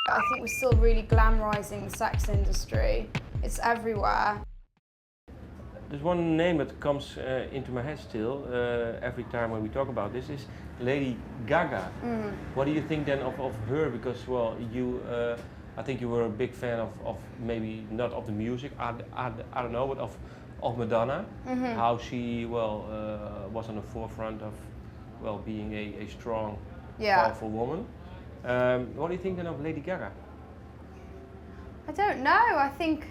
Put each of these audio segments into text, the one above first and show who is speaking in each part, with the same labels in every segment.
Speaker 1: I think we're still really glamorizing the sex industry. It's everywhere.
Speaker 2: There's one name that comes into my head still every time when we talk about this is Lady Gaga. What do you think then of her? Because well, you, I think you were a big fan of maybe not of the music, I don't know, but of Madonna. How she was on the forefront of being a strong, powerful woman. What do you think then of Lady Gaga?
Speaker 1: I don't know. I think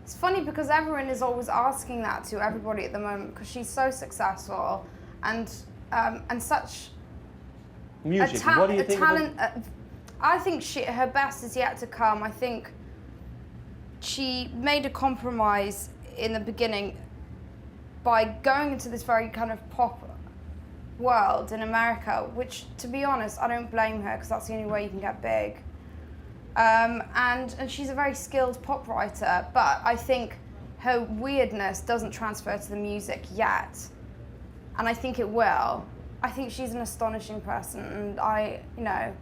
Speaker 1: it's funny because everyone is always asking that to everybody at the moment because she's so successful and such
Speaker 2: music. What do you think?
Speaker 1: Talent. I think her best is yet to come. I think she made a compromise in the beginning by going into this very kind of pop world in America, which, to be honest, I don't blame her because that's the only way you can get big. And she's a very skilled pop writer, but I think her weirdness doesn't transfer to the music yet, and I think it will. I think she's an astonishing person, and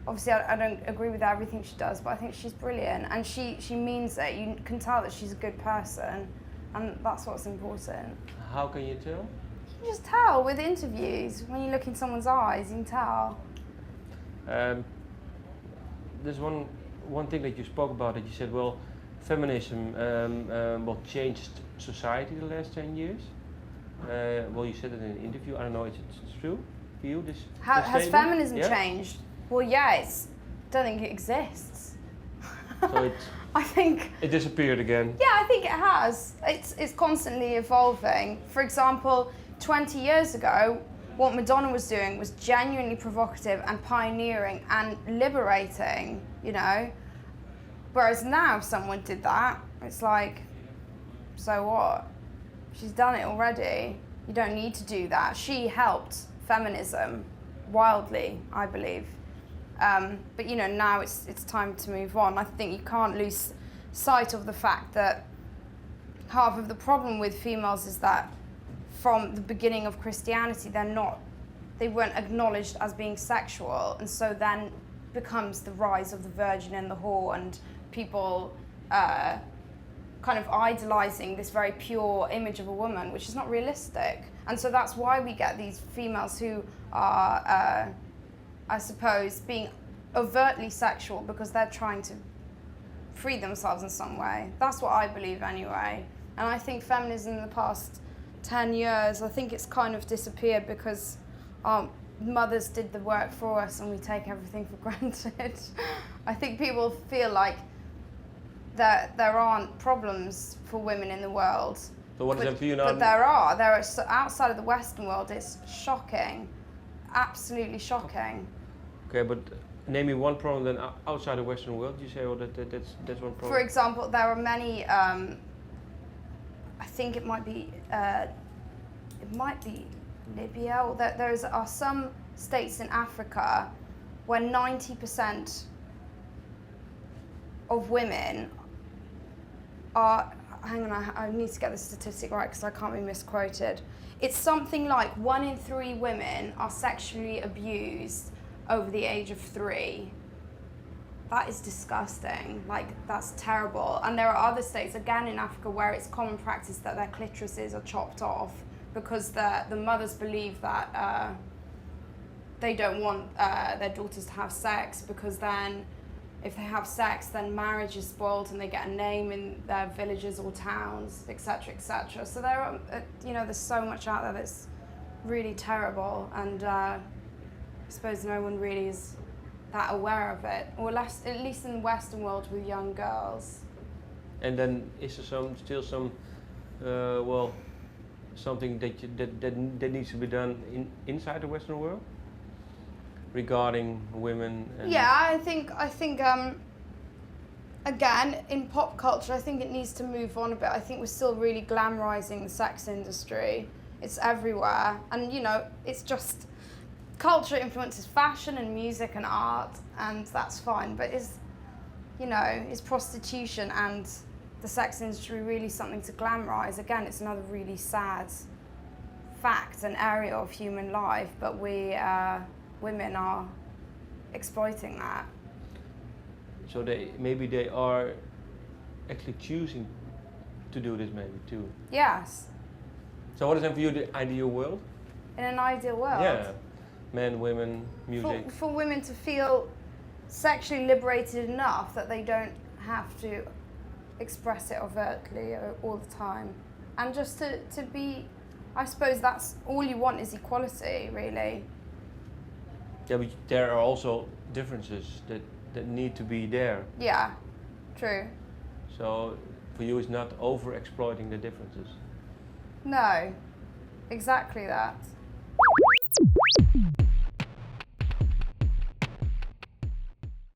Speaker 1: obviously I don't agree with everything she does, but I think she's brilliant, and she means it. You can tell that she's a good person, and that's what's important.
Speaker 2: How can you tell?
Speaker 1: You can just tell with interviews. When you look in someone's eyes, you can tell.
Speaker 2: There's one thing that you spoke about that you said, well, feminism changed society the last 10 years. You said it in an interview. I don't know if it's true for you.
Speaker 1: Has feminism changed? Well, I don't think it exists.
Speaker 2: So
Speaker 1: I think
Speaker 2: it disappeared again.
Speaker 1: Yeah, I think it has. It's constantly evolving. For example, 20 years ago, what Madonna was doing was genuinely provocative and pioneering and liberating, Whereas now if someone did that, it's like, so what? She's done it already. You don't need to do that. She helped feminism wildly, I believe. But now it's time to move on. I think you can't lose sight of the fact that half of the problem with females is that from the beginning of Christianity, they weren't acknowledged as being sexual, and so then becomes the rise of the virgin and the whore, and people kind of idolizing this very pure image of a woman, which is not realistic. And so that's why we get these females who are, I suppose, being overtly sexual because they're trying to free themselves in some way. That's what I believe anyway. And I think feminism in the past 10 years, I think it's kind of disappeared because our mothers did the work for us and we take everything for granted. I think people feel like that there aren't problems for women in the world.
Speaker 2: So what is that for you now?
Speaker 1: But there are. Outside of the Western world, it's shocking. Absolutely shocking.
Speaker 2: Okay, but name me one problem then outside the Western world. You say, that's one problem.
Speaker 1: For example, there are many. I think it might be Libya. Or there are some states in Africa where 90% of women are. Hang on, I need to get the statistic right because I can't be misquoted. It's something like 1 in 3 women are sexually abused over the age of 3. That is disgusting. Like, that's terrible. And there are other states, again in Africa, where it's common practice that their clitorises are chopped off because the mothers believe that they don't want their daughters to have sex because then if they have sex, then marriage is spoiled and they get a name in their villages or towns, etc., etc. So there are, there's so much out there that's really terrible, and I suppose no one really is that aware of it, or less, at least in the Western world with young girls.
Speaker 2: And then is there still some something that needs to be done inside the Western world regarding women?
Speaker 1: I think again in pop culture, I think it needs to move on a bit. I think we're still really glamorizing the sex industry. It's everywhere, and it's just culture influences fashion and music and art, and that's fine. But is prostitution and the sex industry really something to glamorize? Again, it's another really sad fact and area of human life, but we women are exploiting that.
Speaker 2: So maybe they are actually choosing to do this maybe too.
Speaker 1: Yes.
Speaker 2: So what is then for you the ideal world?
Speaker 1: In an ideal world.
Speaker 2: Yeah, men, women, music.
Speaker 1: For women to feel sexually liberated enough that they don't have to express it overtly all the time. And just to be, I suppose that's all you want is equality, really.
Speaker 2: Yeah, but there are also differences that need to be there.
Speaker 1: Yeah, true.
Speaker 2: So for you it's not over exploiting the differences.
Speaker 1: No, exactly that.